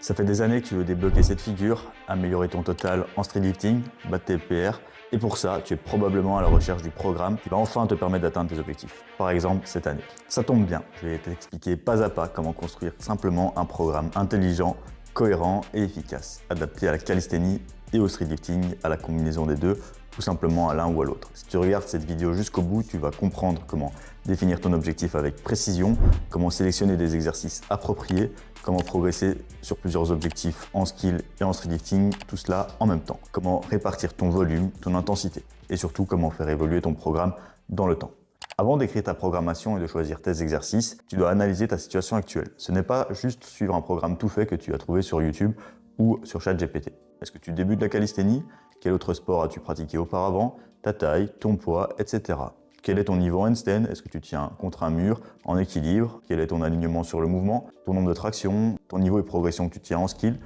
Ça fait des années que tu veux débloquer cette figure, améliorer ton total en street lifting, battre tes PR, et pour ça, tu es probablement à la recherche du programme qui va enfin te permettre d'atteindre tes objectifs. Par exemple, cette année. Ça tombe bien, je vais t'expliquer pas à pas comment construire simplement un programme intelligent, cohérent et efficace, adapté à la calisthénie et au street lifting, à la combinaison des deux, ou simplement à l'un ou à l'autre. Si tu regardes cette vidéo jusqu'au bout, tu vas comprendre comment définir ton objectif avec précision, comment sélectionner des exercices appropriés, comment progresser sur plusieurs objectifs en skill et en street lifting, tout cela en même temps. Comment répartir ton volume, ton intensité et surtout comment faire évoluer ton programme dans le temps. Avant d'écrire ta programmation et de choisir tes exercices, tu dois analyser ta situation actuelle. Ce n'est pas juste suivre un programme tout fait que tu as trouvé sur YouTube ou sur ChatGPT. Est-ce que tu débutes la calisthénie? Quel autre sport as-tu pratiqué auparavant? Ta taille, ton poids, etc. Quel est ton niveau handstand? Est-ce que tu tiens contre un mur, en équilibre? Quel est ton alignement sur le mouvement? Ton nombre de tractions? Ton niveau et progression que tu tiens en skill?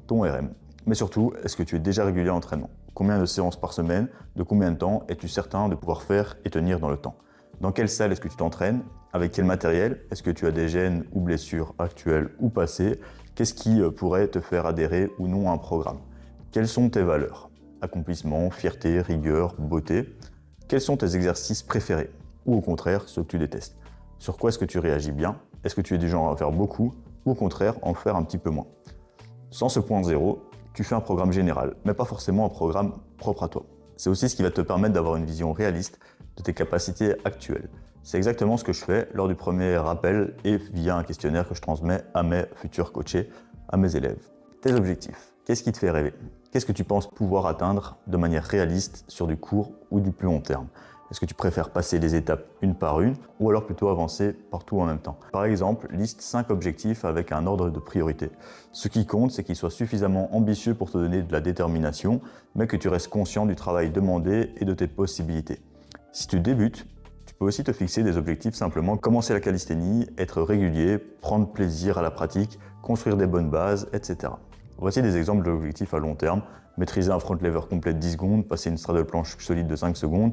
Ton RM? Mais surtout, est-ce que tu es déjà régulier à l'entraînement? Combien de séances par semaine? De combien de temps es-tu certain de pouvoir faire et tenir dans le temps? Dans quelle salle est-ce que tu t'entraînes? Avec quel matériel? Est-ce que tu as des gènes ou blessures actuelles ou passées? Qu'est-ce qui pourrait te faire adhérer ou non à un programme? Quelles sont tes valeurs? Accomplissement, fierté, rigueur, beauté. Quels sont tes exercices préférés? Ou au contraire, ceux que tu détestes? Sur quoi est-ce que tu réagis bien? Est-ce que tu es du genre à en faire beaucoup? Ou au contraire, en faire un petit peu moins? Sans ce point zéro, tu fais un programme général, mais pas forcément un programme propre à toi. C'est aussi ce qui va te permettre d'avoir une vision réaliste de tes capacités actuelles. C'est exactement ce que je fais lors du premier rappel et via un questionnaire que je transmets à mes futurs coachés, à mes élèves. Tes objectifs, qu'est-ce qui te fait rêver? Qu'est-ce que tu penses pouvoir atteindre de manière réaliste sur du court ou du plus long terme? Est-ce que tu préfères passer les étapes une par une ou alors plutôt avancer partout en même temps? Par exemple, liste 5 objectifs avec un ordre de priorité. Ce qui compte, c'est qu'ils soient suffisamment ambitieux pour te donner de la détermination, mais que tu restes conscient du travail demandé et de tes possibilités. Si tu débutes, tu peux aussi te fixer des objectifs simplement commencer la calisthénie, être régulier, prendre plaisir à la pratique, construire des bonnes bases, etc. Voici des exemples d'objectifs à long terme. Maîtriser un front lever complet de 10 secondes, passer une straddle planche solide de 5 secondes,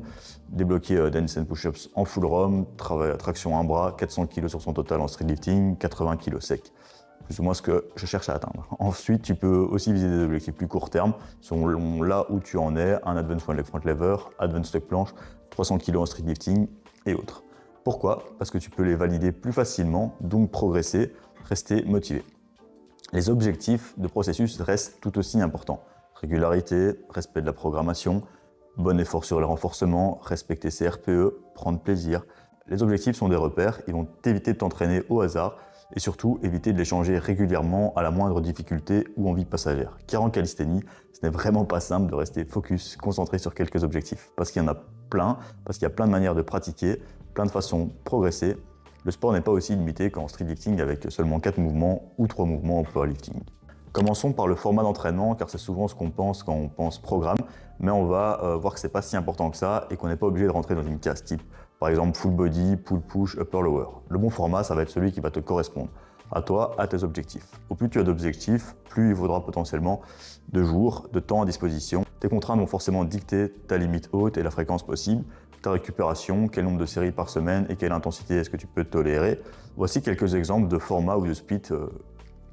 débloquer dance and push-ups en full ROM, travailler à traction un bras, 400 kg sur son total en street lifting, 80 kg sec. Plus ou moins ce que je cherche à atteindre. Ensuite, tu peux aussi viser des objectifs plus court terme, selon là où tu en es, un advanced one leg front lever, advanced leg planche, 300 kg en street lifting et autres. Pourquoi? Parce que tu peux les valider plus facilement, donc progresser, rester motivé. Les objectifs de processus restent tout aussi importants. Régularité, respect de la programmation, bon effort sur le renforcement, respecter ses RPE, prendre plaisir. Les objectifs sont des repères, ils vont t'éviter de t'entraîner au hasard et surtout éviter de les changer régulièrement à la moindre difficulté ou envie passagère. Car en calisthénie, ce n'est vraiment pas simple de rester focus, concentré sur quelques objectifs. Parce qu'il y en a plein, parce qu'il y a plein de manières de pratiquer, plein de façons de progresser. Le sport n'est pas aussi limité qu'en street lifting avec seulement 4 mouvements ou 3 mouvements en powerlifting. Commençons par le format d'entraînement car c'est souvent ce qu'on pense quand on pense programme, mais on va voir que c'est pas si important que ça et qu'on n'est pas obligé de rentrer dans une case type. Par exemple full body, pull push, upper lower. Le bon format, ça va être celui qui va te correspondre à toi, à tes objectifs. Au plus tu as d'objectifs, plus il faudra potentiellement de jours, de temps à disposition. Tes contraintes vont forcément dicter ta limite haute et la fréquence possible, ta récupération, quel nombre de séries par semaine et quelle intensité est-ce que tu peux tolérer. Voici quelques exemples de formats ou de split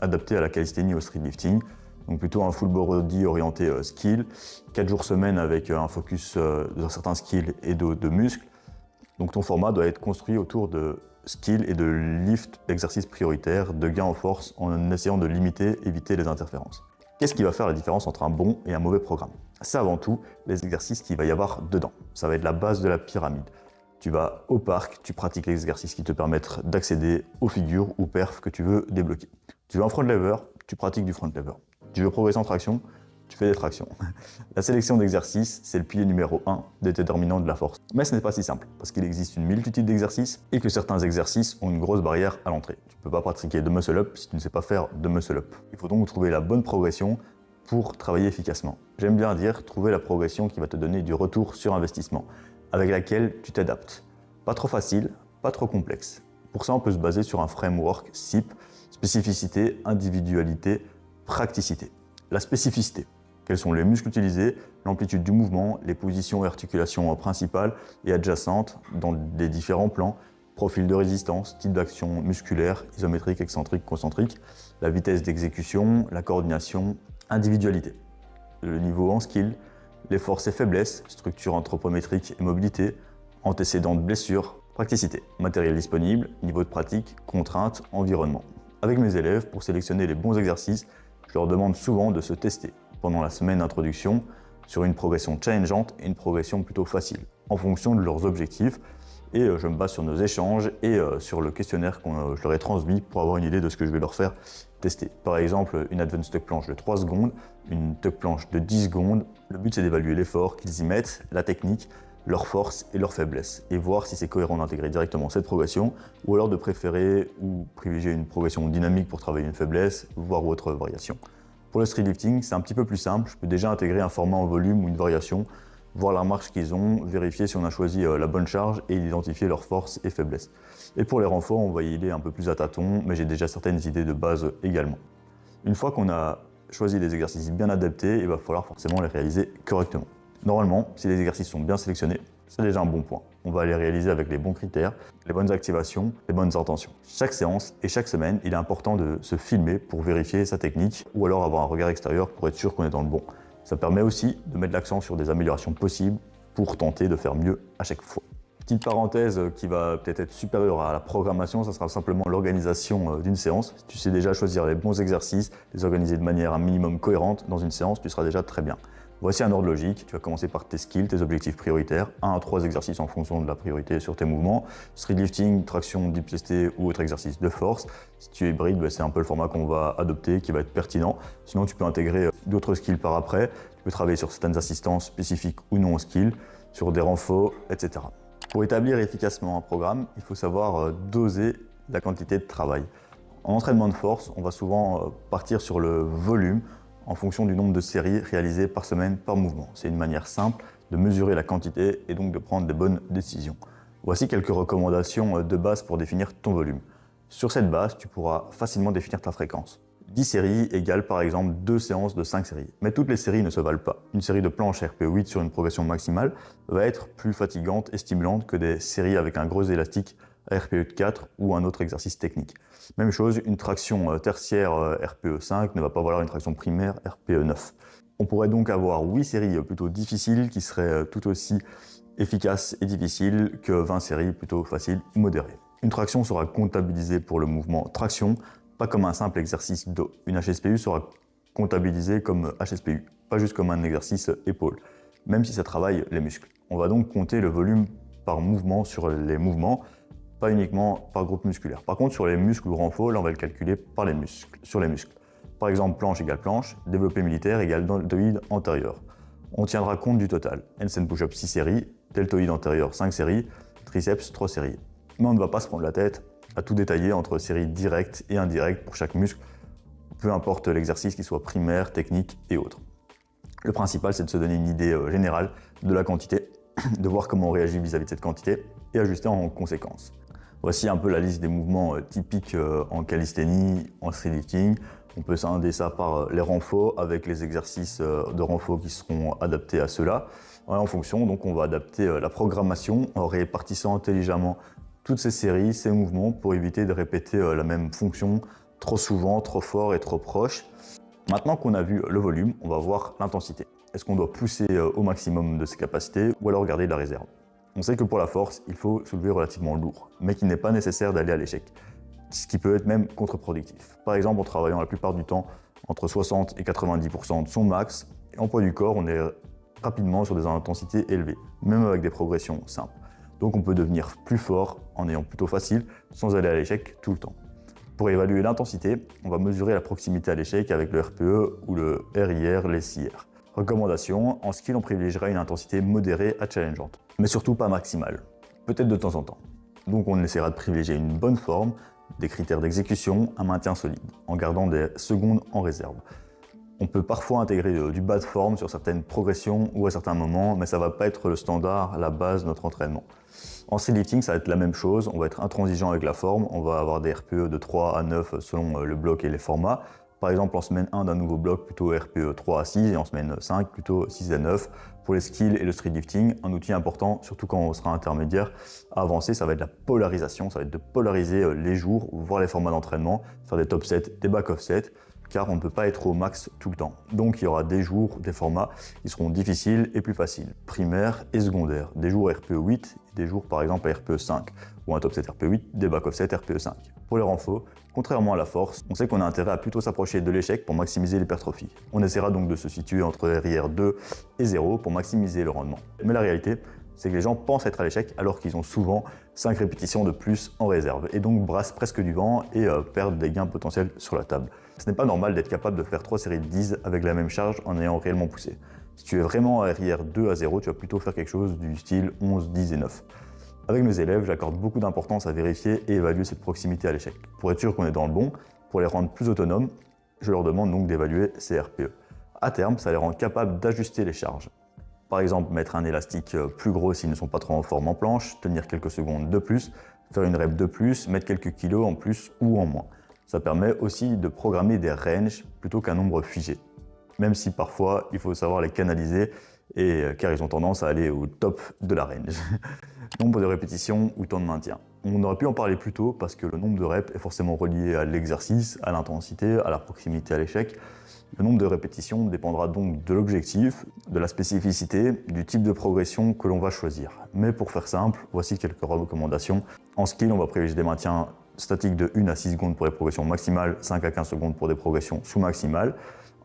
adaptés à la calisthénie au street lifting. Donc plutôt un full body orienté skill, 4 jours semaine avec un focus de certains skills et de muscles. Donc ton format doit être construit autour de skills et de lift d'exercices prioritaires, de gains en force en essayant de limiter, éviter les interférences. Qu'est-ce qui va faire la différence entre un bon et un mauvais programme? C'est avant tout les exercices qu'il va y avoir dedans. Ça va être la base de la pyramide. Tu vas au parc, tu pratiques les exercices qui te permettent d'accéder aux figures ou perfs que tu veux débloquer. Tu veux un front lever, tu pratiques du front lever. Tu veux progresser en traction, tu fais des tractions. La sélection d'exercices, c'est le pilier numéro 1 des déterminants de la force. Mais ce n'est pas si simple, parce qu'il existe une multitude d'exercices et que certains exercices ont une grosse barrière à l'entrée. Tu ne peux pas pratiquer de muscle-up si tu ne sais pas faire de muscle-up. Il faut donc trouver la bonne progression pour travailler efficacement. J'aime bien dire trouver la progression qui va te donner du retour sur investissement, avec laquelle tu t'adaptes. Pas trop facile, pas trop complexe. Pour ça, on peut se baser sur un framework SIP, spécificité, individualité, praticité. La spécificité. Quels sont les muscles utilisés, l'amplitude du mouvement, les positions et articulations principales et adjacentes dans les différents plans, Profil de résistance, type d'action musculaire, isométrique, excentrique, concentrique, la vitesse d'exécution, la coordination, individualité. Le niveau en skill, les forces et faiblesses, structure anthropométrique et mobilité, antécédents de blessures, praticité, matériel disponible, niveau de pratique, contraintes, environnement. Avec mes élèves, pour sélectionner les bons exercices, je leur demande souvent de se tester pendant la semaine d'introduction sur une progression challengeante et une progression plutôt facile, en fonction de leurs objectifs. Et je me base sur nos échanges et sur le questionnaire que je leur ai transmis pour avoir une idée de ce que je vais leur faire tester. Par exemple, une Advanced Tuck Planche de 3 secondes, une Tuck Planche de 10 secondes. Le but, c'est d'évaluer l'effort qu'ils y mettent, la technique, leurs forces et leurs faiblesses, et voir si c'est cohérent d'intégrer directement cette progression, ou alors de préférer ou privilégier une progression dynamique pour travailler une faiblesse, voire autre variation. Pour le street lifting, c'est un petit peu plus simple. Je peux déjà intégrer un format en volume ou une variation, voir la marche qu'ils ont, vérifier si on a choisi la bonne charge et identifier leurs forces et faiblesses. Et pour les renforts, on va y aller un peu plus à tâtons, mais j'ai déjà certaines idées de base également. Une fois qu'on a choisi des exercices bien adaptés, il va falloir forcément les réaliser correctement. Normalement, si les exercices sont bien sélectionnés, c'est déjà un bon point. On va les réaliser avec les bons critères, les bonnes activations, les bonnes intentions. Chaque séance et chaque semaine, il est important de se filmer pour vérifier sa technique ou alors avoir un regard extérieur pour être sûr qu'on est dans le bon. Ça permet aussi de mettre l'accent sur des améliorations possibles pour tenter de faire mieux à chaque fois. Petite parenthèse qui va peut-être être supérieure à la programmation, ça sera simplement l'organisation d'une séance. Si tu sais déjà choisir les bons exercices, les organiser de manière un minimum cohérente dans une séance, tu seras déjà très bien. Voici un ordre logique. Tu vas commencer par tes skills, tes objectifs prioritaires, 1 à 3 exercices en fonction de la priorité sur tes mouvements. Street lifting, traction, dips ST ou autre exercice de force. Si tu es hybride, c'est un peu le format qu'on va adopter qui va être pertinent. Sinon, tu peux intégrer d'autres skills par après. Tu peux travailler sur certaines assistances spécifiques ou non aux skills, sur des renforts, etc. Pour établir efficacement un programme, il faut savoir doser la quantité de travail. En entraînement de force, on va souvent partir sur le volume en fonction du nombre de séries réalisées par semaine par mouvement. C'est une manière simple de mesurer la quantité et donc de prendre des bonnes décisions. Voici quelques recommandations de base pour définir ton volume. Sur cette base, tu pourras facilement définir ta fréquence. 10 séries égale par exemple 2 séances de 5 séries. Mais toutes les séries ne se valent pas. Une série de planches RPE8 sur une progression maximale va être plus fatigante et stimulante que des séries avec un gros élastique RPE4 ou un autre exercice technique. Même chose, une traction tertiaire RPE5 ne va pas valoir une traction primaire RPE9. On pourrait donc avoir 8 séries plutôt difficiles qui seraient tout aussi efficaces et difficiles que 20 séries plutôt faciles ou modérées. Une traction sera comptabilisée pour le mouvement traction, pas comme un simple exercice dos. Une HSPU sera comptabilisée comme HSPU, pas juste comme un exercice épaule, même si ça travaille les muscles. On va donc compter le volume par mouvement sur les mouvements, pas uniquement par groupe musculaire. Par contre, sur les muscles ou renforts, là, on va le calculer par les muscles, sur les muscles. Par exemple, planche égale planche, développé militaire égale deltoïde antérieur. On tiendra compte du total. Handstand push-up 6 séries, deltoïde antérieur 5 séries, triceps 3 séries. Mais on ne va pas se prendre la tête à tout détailler entre séries directes et indirectes pour chaque muscle, peu importe l'exercice qu'il soit primaire, technique et autres. Le principal, c'est de se donner une idée générale de la quantité, de voir comment on réagit vis-à-vis de cette quantité et ajuster en conséquence. Voici un peu la liste des mouvements typiques en calisthénie, en street lifting. On peut scinder ça par les renforts avec les exercices de renfort qui seront adaptés à cela. En fonction, donc, on va adapter la programmation en répartissant intelligemment toutes ces séries, ces mouvements pour éviter de répéter la même fonction trop souvent, trop fort et trop proche. Maintenant qu'on a vu le volume, on va voir l'intensité. Est-ce qu'on doit pousser au maximum de ses capacités ou alors garder de la réserve? On sait que pour la force, il faut soulever relativement lourd, mais qu'il n'est pas nécessaire d'aller à l'échec, ce qui peut être même contre-productif. Par exemple, en travaillant la plupart du temps entre 60 et 90% de son max, et en poids du corps, on est rapidement sur des intensités élevées, même avec des progressions simples. Donc on peut devenir plus fort en ayant plutôt facile, sans aller à l'échec tout le temps. Pour évaluer l'intensité, on va mesurer la proximité à l'échec avec le RPE ou le RIR, les CIR. Recommandation, en skill, on privilégiera une intensité modérée à challengeante, mais surtout pas maximale, peut-être de temps en temps. Donc on essaiera de privilégier une bonne forme, des critères d'exécution, un maintien solide, en gardant des secondes en réserve. On peut parfois intégrer du bas de forme sur certaines progressions ou à certains moments, mais ça va pas être le standard, la base de notre entraînement. En street lifting, ça va être la même chose, on va être intransigeant avec la forme, on va avoir des RPE de 3 à 9 selon le bloc et les formats, Par exemple, en semaine 1 d'un nouveau bloc, plutôt RPE 3 à 6, et en semaine 5, plutôt 6 à 9. Pour les skills et le street lifting, un outil important, surtout quand on sera intermédiaire, à avancer, ça va être la polarisation, ça va être de polariser les jours, voire les formats d'entraînement, faire des top sets, des back off sets, car on ne peut pas être au max tout le temps. Donc il y aura des jours, des formats qui seront difficiles et plus faciles, primaire et secondaire, des jours RPE 8 et des jours par exemple à RPE 5, ou un top set RPE 8, des back off sets RPE 5. Pour les renforts, contrairement à la force, on sait qu'on a intérêt à plutôt s'approcher de l'échec pour maximiser l'hypertrophie. On essaiera donc de se situer entre RIR 2 et 0 pour maximiser le rendement. Mais la réalité, c'est que les gens pensent être à l'échec alors qu'ils ont souvent 5 répétitions de plus en réserve et donc brassent presque du vent et perdent des gains potentiels sur la table. Ce n'est pas normal d'être capable de faire 3 séries de 10 avec la même charge en ayant réellement poussé. Si tu es vraiment à RIR 2 à 0, tu vas plutôt faire quelque chose du style 11, 10 et 9. Avec mes élèves, j'accorde beaucoup d'importance à vérifier et évaluer cette proximité à l'échec. Pour être sûr qu'on est dans le bon, pour les rendre plus autonomes, je leur demande donc d'évaluer ces RPE. À terme, ça les rend capables d'ajuster les charges. Par exemple, mettre un élastique plus gros s'ils ne sont pas trop en forme en planche, tenir quelques secondes de plus, faire une rep de plus, mettre quelques kilos en plus ou en moins. Ça permet aussi de programmer des ranges plutôt qu'un nombre figé. Même si parfois, il faut savoir les canaliser car ils ont tendance à aller au top de la range. Nombre de répétitions ou temps de maintien. On aurait pu en parler plus tôt parce que le nombre de reps est forcément relié à l'exercice, à l'intensité, à la proximité à l'échec. Le nombre de répétitions dépendra donc de l'objectif, de la spécificité, du type de progression que l'on va choisir. Mais pour faire simple, voici quelques recommandations. En skill, on va privilégier des maintiens statiques de 1 à 6 secondes pour les progressions maximales, 5 à 15 secondes pour des progressions sous-maximales.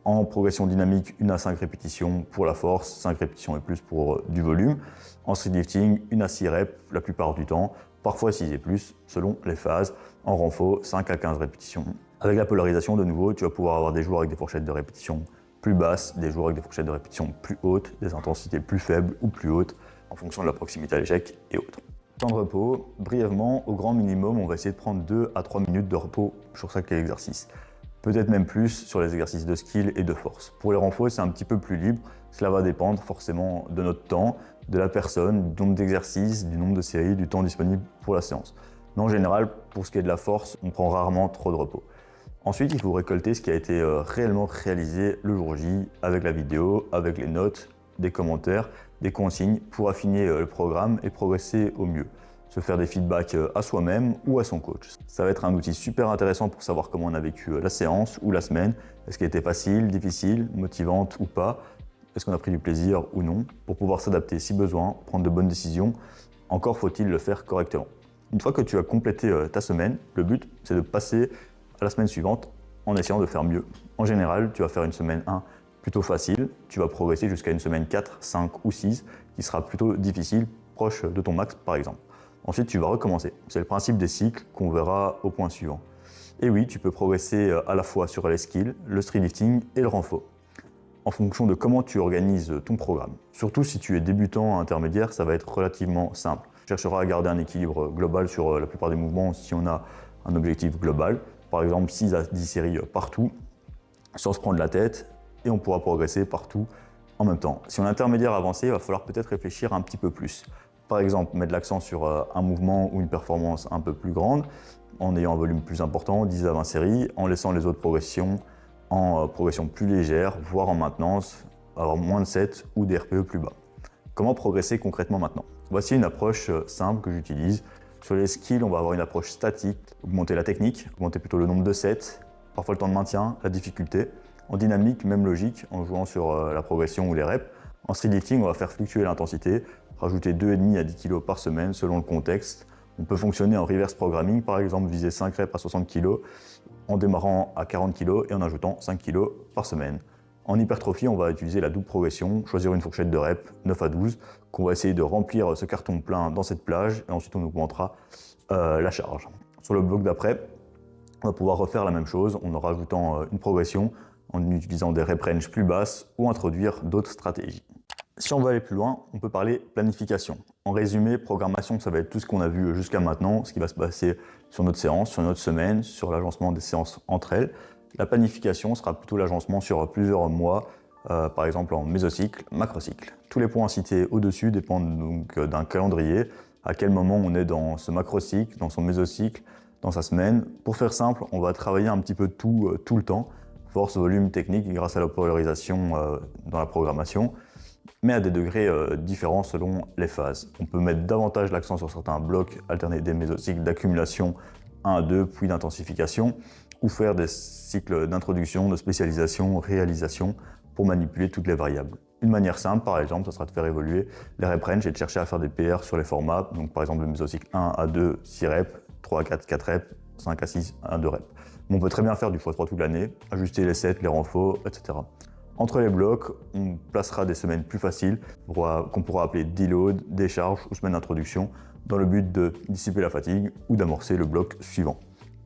En progression dynamique, 1 à 5 répétitions pour la force, 5 répétitions et plus pour du volume. En street lifting, 1 à 6 reps la plupart du temps, parfois 6 et plus selon les phases. En renfort, 5 à 15 répétitions. Avec la polarisation, de nouveau, tu vas pouvoir avoir des jours avec des fourchettes de répétition plus basses, des jours avec des fourchettes de répétition plus hautes, des intensités plus faibles ou plus hautes, en fonction de la proximité à l'échec et autres. Temps de repos, brièvement, au grand minimum, on va essayer de prendre 2 à 3 minutes de repos sur chaque exercice. Peut-être même plus sur les exercices de skill et de force. Pour les renforts, c'est un petit peu plus libre. Cela va dépendre forcément de notre temps, de la personne, du nombre d'exercices, du nombre de séries, du temps disponible pour la séance. Mais en général, pour ce qui est de la force, on prend rarement trop de repos. Ensuite, il faut récolter ce qui a été réellement réalisé le jour J, avec la vidéo, avec les notes, des commentaires, des consignes, pour affiner le programme et progresser au mieux. Se faire des feedbacks à soi-même ou à son coach. Ça va être un outil super intéressant pour savoir comment on a vécu la séance ou la semaine. Est-ce qu'elle était facile, difficile, motivante ou pas? Est-ce qu'on a pris du plaisir ou non? Pour pouvoir s'adapter si besoin, prendre de bonnes décisions. Encore faut-il le faire correctement. Une fois que tu as complété ta semaine, le but c'est de passer à la semaine suivante en essayant de faire mieux. En général, tu vas faire une semaine 1 plutôt facile, tu vas progresser jusqu'à une semaine 4, 5 ou 6 qui sera plutôt difficile, proche de ton max par exemple. Ensuite, tu vas recommencer. C'est le principe des cycles qu'on verra au point suivant. Et oui, tu peux progresser à la fois sur les skills, le street lifting et le renfort, en fonction de comment tu organises ton programme. Surtout si tu es débutant intermédiaire, ça va être relativement simple. Tu chercheras à garder un équilibre global sur la plupart des mouvements si on a un objectif global. Par exemple, 6 à 10 séries partout, sans se prendre la tête, et on pourra progresser partout en même temps. Si on est intermédiaire avancé, il va falloir peut-être réfléchir un petit peu plus. Par exemple, mettre l'accent sur un mouvement ou une performance un peu plus grande, en ayant un volume plus important, 10 à 20 séries, en laissant les autres progressions en progression plus légère, voire en maintenance, avoir moins de 7 ou des RPE plus bas. Comment progresser concrètement maintenant? Voici une approche simple que j'utilise. Sur les skills, on va avoir une approche statique, augmenter la technique, augmenter plutôt le nombre de sets, parfois le temps de maintien, la difficulté. En dynamique, même logique, en jouant sur la progression ou les reps. En street lifting, on va faire fluctuer l'intensité, rajouter 2,5 à 10 kg par semaine selon le contexte. On peut fonctionner en reverse programming, par exemple viser 5 reps à 60 kg en démarrant à 40 kg et en ajoutant 5 kg par semaine. En hypertrophie, on va utiliser la double progression, choisir une fourchette de reps 9 à 12, qu'on va essayer de remplir ce carton plein dans cette plage et ensuite on augmentera la charge. Sur le bloc d'après, on va pouvoir refaire la même chose en rajoutant une progression, en utilisant des rep range plus basses ou introduire d'autres stratégies. Si on veut aller plus loin, on peut parler planification. En résumé, programmation, ça va être tout ce qu'on a vu jusqu'à maintenant, ce qui va se passer sur notre séance, sur notre semaine, sur l'agencement des séances entre elles. La planification sera plutôt l'agencement sur plusieurs mois, par exemple en mésocycle, macrocycle. Tous les points cités au-dessus dépendent donc d'un calendrier, à quel moment on est dans ce macrocycle, dans son mésocycle, dans sa semaine. Pour faire simple, on va travailler un petit peu tout le temps, force, volume, technique grâce à la polarisation dans la programmation, mais à des degrés différents selon les phases. On peut mettre davantage l'accent sur certains blocs, alterner des mésocycles d'accumulation 1 à 2, puis d'intensification, ou faire des cycles d'introduction, de spécialisation, réalisation, pour manipuler toutes les variables. Une manière simple, par exemple, ce sera de faire évoluer les rep range et de chercher à faire des PR sur les formats, donc par exemple le mésocycle 1 à 2, 6 reps, 3 à 4, 4 reps, 5 à 6, 1 à 2 reps. Mais on peut très bien faire du x3 toute l'année, ajuster les sets, les renforts, etc. Entre les blocs, on placera des semaines plus faciles qu'on pourra appeler deload, décharge ou semaine d'introduction dans le but de dissiper la fatigue ou d'amorcer le bloc suivant.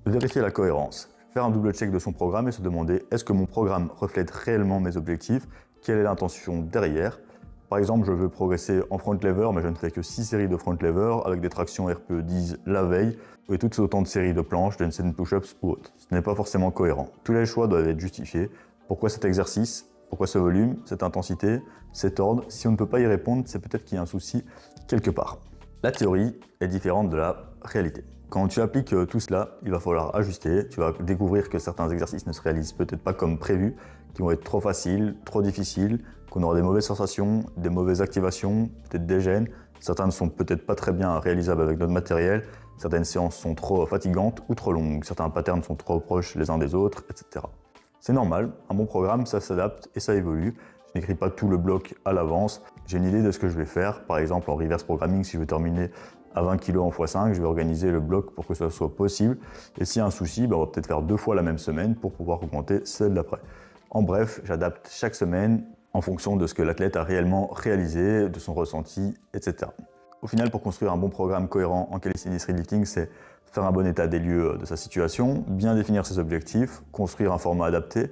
Vérifier la cohérence. Faire un double check de son programme et se demander est-ce que mon programme reflète réellement mes objectifs? Quelle est l'intention derrière? Par exemple, je veux progresser en front lever, mais je ne fais que 6 séries de front lever avec des tractions RPE 10 la veille et toutes autant de séries de planches, de handstand push-ups ou autres. Ce n'est pas forcément cohérent. Tous les choix doivent être justifiés. Pourquoi cet exercice? Pourquoi ce volume, cette intensité, cet ordre? Si on ne peut pas y répondre, c'est peut-être qu'il y a un souci quelque part. La théorie est différente de la réalité. Quand tu appliques tout cela, il va falloir ajuster. Tu vas découvrir que certains exercices ne se réalisent peut-être pas comme prévu, qui vont être trop faciles, trop difficiles, qu'on aura des mauvaises sensations, des mauvaises activations, peut-être des gênes. Certains ne sont peut-être pas très bien réalisables avec notre matériel. Certaines séances sont trop fatigantes ou trop longues. Certains patterns sont trop proches les uns des autres, etc. C'est normal, un bon programme, ça s'adapte et ça évolue. Je n'écris pas tout le bloc à l'avance. J'ai une idée de ce que je vais faire. Par exemple, en reverse programming, si je veux terminer à 20 kg en x5, je vais organiser le bloc pour que ça soit possible. Et s'il y a un souci, on va peut-être faire 2 fois la même semaine pour pouvoir augmenter celle d'après. En bref, j'adapte chaque semaine en fonction de ce que l'athlète a réellement réalisé, de son ressenti, etc. Au final, pour construire un bon programme cohérent en calisthenics lifting, c'est faire un bon état des lieux de sa situation, bien définir ses objectifs, construire un format adapté,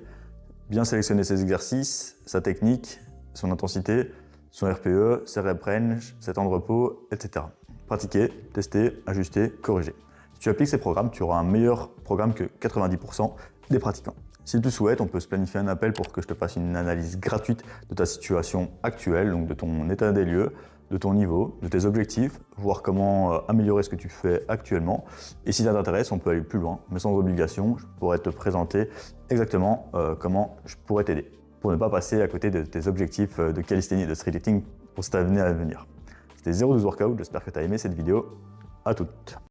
bien sélectionner ses exercices, sa technique, son intensité, son RPE, ses rep range, ses temps de repos, etc. Pratiquer, tester, ajuster, corriger. Si tu appliques ces programmes, tu auras un meilleur programme que 90% des pratiquants. Si tu souhaites, on peut se planifier un appel pour que je te fasse une analyse gratuite de ta situation actuelle, donc de ton état des lieux, de ton niveau, de tes objectifs, voir comment améliorer ce que tu fais actuellement. Et si ça t'intéresse, on peut aller plus loin, mais sans obligation. Je pourrais te présenter exactement comment je pourrais t'aider pour ne pas passer à côté de tes objectifs de calisthénie et de streetlifting pour cette année à venir. C'était 012 Workout, j'espère que tu as aimé cette vidéo. À toutes.